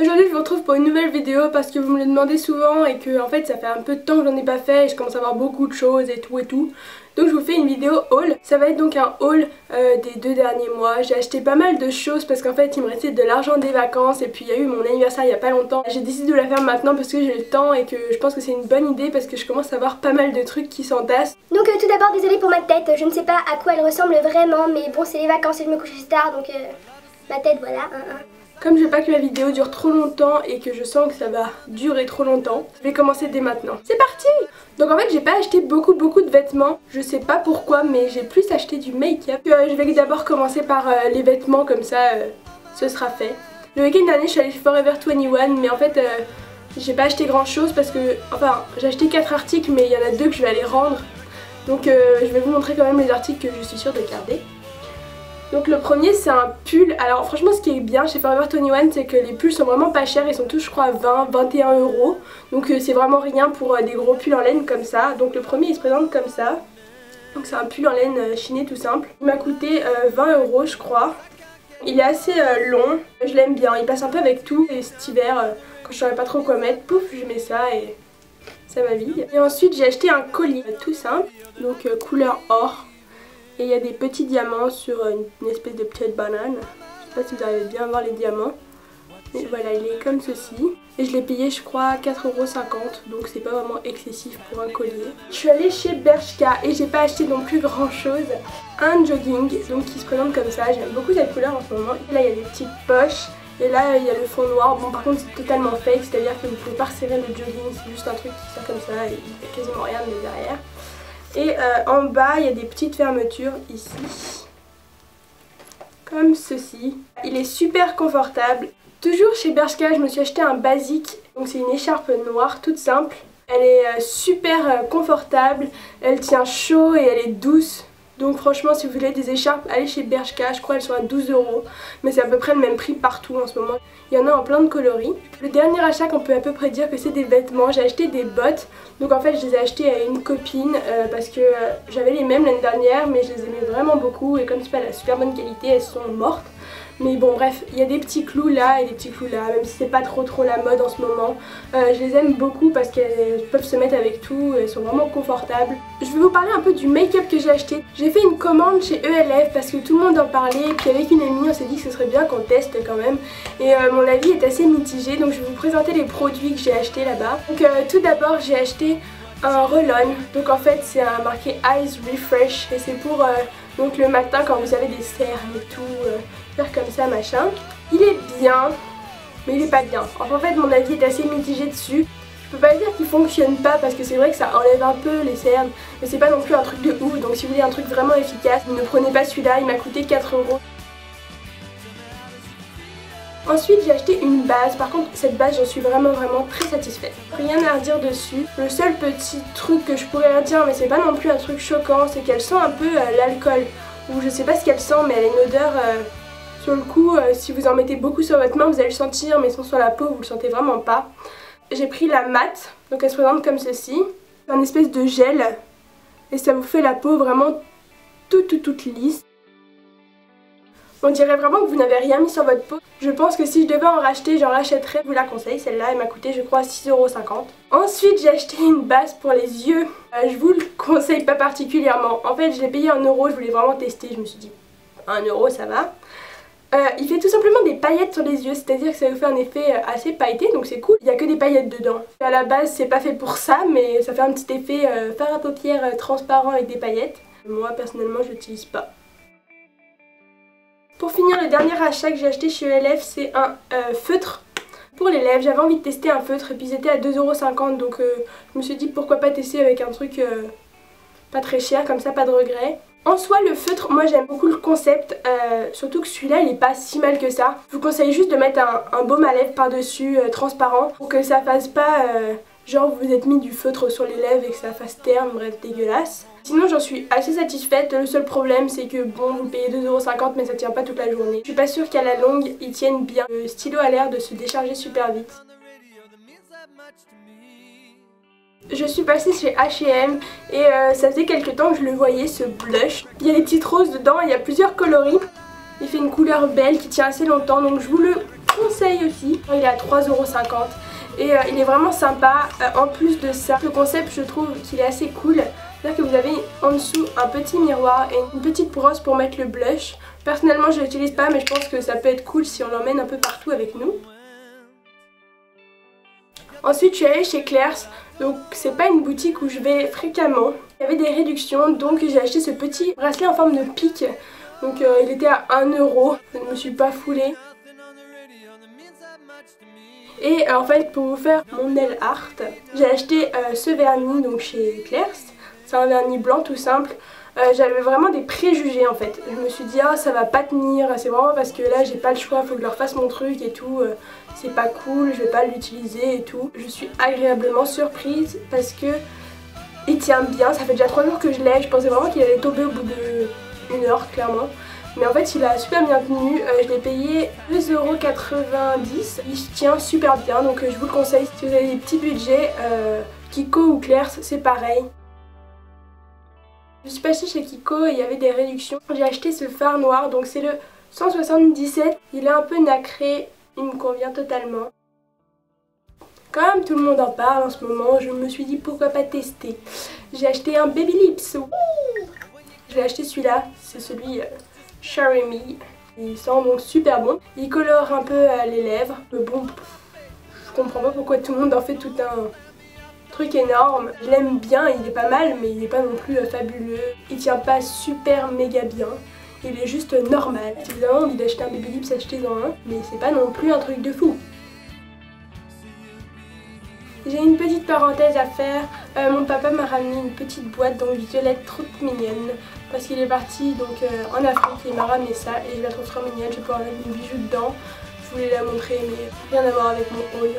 Aujourd'hui je vous retrouve pour une nouvelle vidéo parce que vous me le demandez souvent et que en fait ça fait un peu de temps que j'en ai pas fait et je commence à avoir beaucoup de choses et tout. Donc je vous fais une vidéo haul. Ça va être donc un haul des 2 derniers mois. J'ai acheté pas mal de choses parce qu'en fait il me restait de l'argent des vacances et puis il y a eu mon anniversaire il y a pas longtemps. J'ai décidé de la faire maintenant parce que j'ai le temps et que je pense que c'est une bonne idée parce que je commence à avoir pas mal de trucs qui s'entassent. Donc tout d'abord désolée pour ma tête, je ne sais pas à quoi elle ressemble vraiment mais bon c'est les vacances et je me couche tard donc ma tête voilà. Comme je veux pas que ma vidéo dure trop longtemps et que je sens que ça va durer trop longtemps, je vais commencer dès maintenant. C'est parti! Donc en fait j'ai pas acheté beaucoup de vêtements, je sais pas pourquoi mais j'ai plus acheté du make-up. Je vais d'abord commencer par les vêtements comme ça ce sera fait. Le week-end dernier je suis allée chez Forever 21 mais en fait j'ai pas acheté grand chose parce que, enfin j'ai acheté 4 articles mais il y en a 2 que je vais aller rendre. Donc je vais vous montrer quand même les articles que je suis sûre de garder. Donc le premier c'est un pull. Alors franchement ce qui est bien chez Forever 21 c'est que les pulls sont vraiment pas chers, ils sont tous je crois à 20-21 €. Donc c'est vraiment rien pour des gros pulls en laine comme ça. Donc le premier il se présente comme ça. Donc c'est un pull en laine chiné tout simple. Il m'a coûté 20 € je crois. Il est assez long, je l'aime bien, il passe un peu avec tout. Et cet hiver quand je savais pas trop quoi mettre, pouf je mets ça et ça m'habille. Et ensuite j'ai acheté un collier tout simple, donc couleur or. Et il y a des petits diamants sur une espèce de petite banane. Je sais pas si vous arrivez bien à voir les diamants. Mais voilà, il est comme ceci. Et je l'ai payé je crois 4,50 €. Donc c'est pas vraiment excessif pour un collier. Je suis allée chez Bershka et j'ai pas acheté non plus grand chose. Un jogging donc qui se présente comme ça. J'aime beaucoup cette couleur en ce moment. Et là il y a des petites poches. Et là il y a le fond noir. Bon par contre c'est totalement fake. C'est-à-dire que vous pouvez pas resserrer le jogging. C'est juste un truc qui sort comme ça. Et il n'y a quasiment rien de derrière. Et en bas il y a des petites fermetures ici, comme ceci. Il est super confortable. Toujours chez Bershka je me suis acheté un basique, donc c'est une écharpe noire toute simple. Elle est super confortable, elle tient chaud et elle est douce. Donc franchement si vous voulez des écharpes, allez chez Bershka, je crois elles sont à 12 €. Mais c'est à peu près le même prix partout en ce moment. Il y en a en plein de coloris. Le dernier achat qu'on peut à peu près dire que c'est des vêtements, j'ai acheté des bottes. Donc en fait je les ai achetées à une copine parce que j'avais les mêmes l'année dernière mais je les aimais vraiment beaucoup. Et comme c'est pas la super bonne qualité, elles sont mortes. Mais bon bref, il y a des petits clous là et des petits clous là, même si c'est pas trop la mode en ce moment. Je les aime beaucoup parce qu'elles peuvent se mettre avec tout, elles sont vraiment confortables. Je vais vous parler un peu du make-up que j'ai acheté. J'ai fait une commande chez ELF parce que tout le monde en parlait et puis avec une amie on s'est dit que ce serait bien qu'on teste quand même. Et mon avis est assez mitigé donc je vais vous présenter les produits que j'ai achetés là-bas. Donc tout d'abord j'ai acheté un roll-on, donc en fait c'est marqué Eyes Refresh et c'est pour donc le matin quand vous avez des cernes et tout, faire comme ça machin. Il est bien mais il est pas bien. Enfin, en fait mon avis est assez mitigé dessus. Je peux pas dire qu'il fonctionne pas parce que c'est vrai que ça enlève un peu les cernes mais c'est pas non plus un truc de ouf, donc si vous voulez un truc vraiment efficace ne prenez pas celui-là, il m'a coûté 4 €. Ensuite j'ai acheté une base, par contre cette base j'en suis vraiment très satisfaite. Rien à redire dessus. Le seul petit truc que je pourrais redire mais c'est pas non plus un truc choquant, c'est qu'elle sent un peu l'alcool. Ou je sais pas ce qu'elle sent mais elle a une odeur sur le coup, si vous en mettez beaucoup sur votre main vous allez le sentir mais sur la peau vous le sentez vraiment pas. J'ai pris la mat, donc elle se présente comme ceci. C'est un espèce de gel et ça vous fait la peau vraiment toute lisse. On dirait vraiment que vous n'avez rien mis sur votre peau. Je pense que si je devais en racheter, j'en rachèterais. Je vous la conseille, celle-là, elle m'a coûté je crois 6,50 €. Ensuite, j'ai acheté une base pour les yeux. Je vous le conseille pas particulièrement. En fait, je l'ai payé 1 €, je voulais vraiment tester. Je me suis dit, 1 € ça va. Il fait tout simplement des paillettes sur les yeux, c'est-à-dire que ça vous fait un effet assez pailleté, donc c'est cool. Il n'y a que des paillettes dedans. À la base, c'est pas fait pour ça, mais ça fait un petit effet fard à paupières transparent avec des paillettes. Moi, personnellement, je l'utilise pas. Pour finir, le dernier achat que j'ai acheté chez ELF, c'est un feutre pour les lèvres. J'avais envie de tester un feutre et puis c'était à 2,50 € donc je me suis dit pourquoi pas tester avec un truc pas très cher, comme ça pas de regret. En soi le feutre, moi j'aime beaucoup le concept, surtout que celui-là il est pas si mal que ça. Je vous conseille juste de mettre un baume à lèvres par dessus transparent pour que ça fasse pas genre vous vous êtes mis du feutre sur les lèvres et que ça fasse terne, bref dégueulasse. Sinon j'en suis assez satisfaite, le seul problème c'est que bon vous payez 2,50 € mais ça tient pas toute la journée. Je suis pas sûre qu'à la longue ils tiennent bien. Le stylo a l'air de se décharger super vite. Je suis passée chez H&M et ça faisait quelques temps que je le voyais, ce blush. Il y a des petites roses dedans, il y a plusieurs coloris. Il fait une couleur belle qui tient assez longtemps donc je vous le conseille aussi. Il est à 3,50 € et il est vraiment sympa. En plus de ça, le concept je trouve qu'il est assez cool. C'est-à-dire que vous avez en dessous un petit miroir et une petite brosse pour mettre le blush. Personnellement je l'utilise pas mais je pense que ça peut être cool si on l'emmène un peu partout avec nous. Ensuite je suis allée chez Claire's, donc c'est pas une boutique où je vais fréquemment. Il y avait des réductions donc j'ai acheté ce petit bracelet en forme de pic. Donc il était à 1 €, je ne me suis pas foulée. Et en fait pour vous faire mon nail art, j'ai acheté ce vernis donc chez Claire's. C'est un vernis blanc tout simple. J'avais vraiment des préjugés en fait. Je me suis dit ah ça va pas tenir, c'est vraiment parce que là j'ai pas le choix, faut que je leur fasse mon truc et tout. C'est pas cool, je vais pas l'utiliser et tout. Je suis agréablement surprise parce que il tient bien. Ça fait déjà 3 jours que je l'ai. Je pensais vraiment qu'il allait tomber au bout de 1 heure clairement. Mais en fait il a super bien tenu. Je l'ai payé 2,90 €. Il tient super bien donc je vous le conseille si vous avez des petits budgets. Kiko ou Claire's c'est pareil. Je suis passée chez Kiko et il y avait des réductions. J'ai acheté ce fard noir, donc c'est le 177. Il est un peu nacré, il me convient totalement. Comme tout le monde en parle en ce moment, je me suis dit pourquoi pas tester. J'ai acheté un Baby Lips. J'ai acheté celui-là, c'est celui Cherry Me. Il sent donc super bon. Il colore un peu les lèvres. Mais bon, je comprends pas pourquoi tout le monde en fait tout un truc énorme. Je l'aime bien, il est pas mal mais il est pas non plus fabuleux. Il tient pas super méga bien. Il est juste normal. Si vous avez envie d'acheter un Baby Lips, achetez-en un. Mais c'est pas non plus un truc de fou. J'ai une petite parenthèse à faire. Mon papa m'a ramené une petite boîte donc violette trop mignonne. Parce qu'il est parti donc en Afrique et il m'a ramené ça et je la trouve trop mignonne. Je vais pouvoir mettre mes bijoux dedans. Je voulais la montrer mais rien à voir avec mon haul.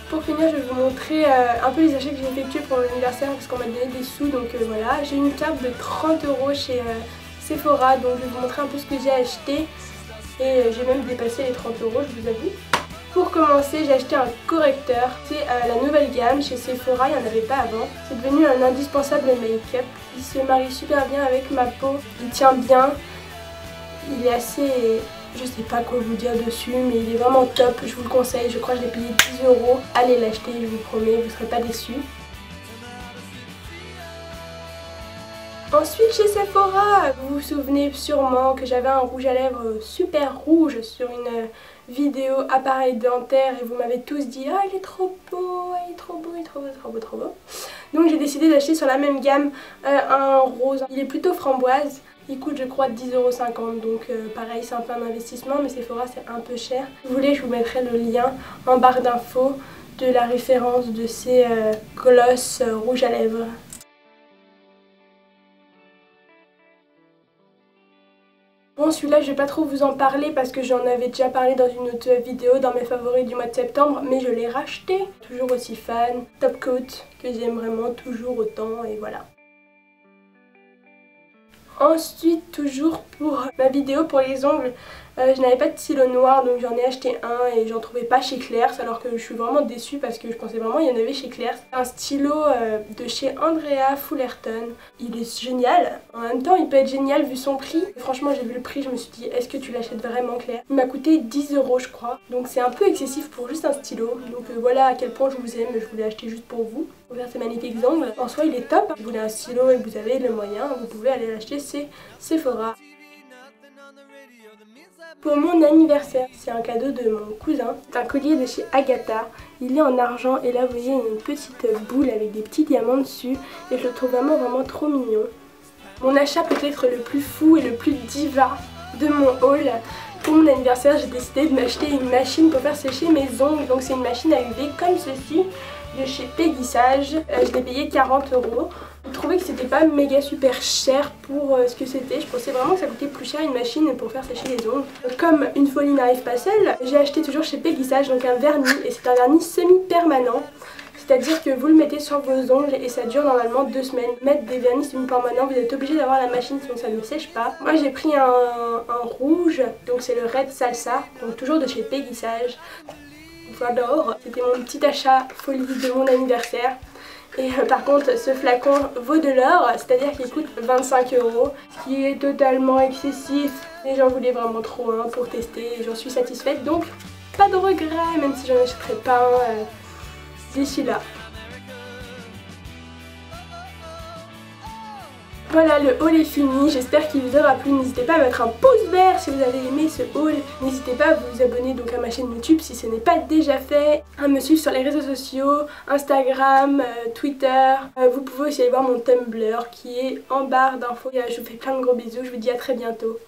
Pour finir, je vais vous montrer un peu les achats que j'ai effectués pour mon anniversaire parce qu'on m'a donné des sous, donc voilà. J'ai une carte de 30 € chez Sephora, donc je vais vous montrer un peu ce que j'ai acheté. Et j'ai même dépassé les 30 €, je vous avoue. Pour commencer, j'ai acheté un correcteur. C'est la nouvelle gamme chez Sephora, il n'y en avait pas avant. C'est devenu un indispensable make-up. Il se marie super bien avec ma peau, il tient bien. Il est assez... Je sais pas quoi vous dire dessus mais il est vraiment top, je vous le conseille, je crois que je l'ai payé 10 €. Allez l'acheter, je vous promets, vous ne serez pas déçus. Ensuite chez Sephora, vous vous souvenez sûrement que j'avais un rouge à lèvres super rouge sur une vidéo appareil dentaire et vous m'avez tous dit ah il est trop beau, il est trop beau, il est trop beau, trop beau, trop beau. Donc j'ai décidé d'acheter sur la même gamme un rose, il est plutôt framboise. Il coûte je crois 10,50 € donc pareil c'est un peu un investissement mais Sephora c'est un peu cher. Si vous voulez je vous mettrai le lien en barre d'infos de la référence de ces glosses rouges à lèvres. Bon celui-là je vais pas trop vous en parler parce que j'en avais déjà parlé dans une autre vidéo dans mes favoris du mois de septembre mais je l'ai racheté. Toujours aussi fan, Top Coat que j'aime vraiment toujours autant et voilà. Ensuite, toujours pour ma vidéo pour les ongles, je n'avais pas de stylo noir donc j'en ai acheté un et j'en trouvais pas chez Claire's alors que je suis vraiment déçue parce que je pensais vraiment qu'il y en avait chez Claire's. Un stylo de chez Andrea Fullerton, il est génial, en même temps il peut être génial vu son prix. Franchement j'ai vu le prix, je me suis dit est-ce que tu l'achètes vraiment Claire? Il m'a coûté 10 € je crois, donc c'est un peu excessif pour juste un stylo. Donc voilà à quel point je vous aime, je voulais acheter juste pour vous. Pour faire ces magnifiques ongles. En soi il est top, si vous voulez un stylo et que vous avez le moyen, vous pouvez aller l'acheter chez Sephora. Pour mon anniversaire, c'est un cadeau de mon cousin. C'est un collier de chez Agatha. Il est en argent et là vous voyez une petite boule avec des petits diamants dessus. Et je le trouve vraiment trop mignon. Mon achat peut-être le plus fou et le plus diva de mon haul. Pour mon anniversaire, j'ai décidé de m'acheter une machine pour faire sécher mes ongles. Donc c'est une machine à UV comme ceci de chez Peggy Sage. Je l'ai payé 40 €. Je trouvais que c'était pas méga super cher pour ce que c'était. Je pensais vraiment que ça coûtait plus cher une machine pour faire sécher les ongles. Comme une folie n'arrive pas seule, j'ai acheté toujours chez Peggy Sage donc un vernis et c'est un vernis semi-permanent. C'est-à-dire que vous le mettez sur vos ongles et ça dure normalement 2 semaines. Mettre des vernis semi-permanents, vous êtes obligé d'avoir la machine sinon ça ne sèche pas. Moi j'ai pris un rouge, donc c'est le Red Salsa, donc toujours de chez Peggy Sage. J'adore. C'était mon petit achat folie de mon anniversaire. Et par contre ce flacon vaut de l'or, c'est-à-dire qu'il coûte 25 €, ce qui est totalement excessif. Et j'en voulais vraiment trop un pour tester et j'en suis satisfaite, donc pas de regrets, même si j'en achèterai pas un d'ici là. Voilà, le haul est fini, j'espère qu'il vous aura plu. N'hésitez pas à mettre un pouce vert si vous avez aimé ce haul. N'hésitez pas à vous abonner donc à ma chaîne YouTube si ce n'est pas déjà fait. À me suivre sur les réseaux sociaux, Instagram, Twitter. Vous pouvez aussi aller voir mon Tumblr qui est en barre d'infos. Je vous fais plein de gros bisous, je vous dis à très bientôt.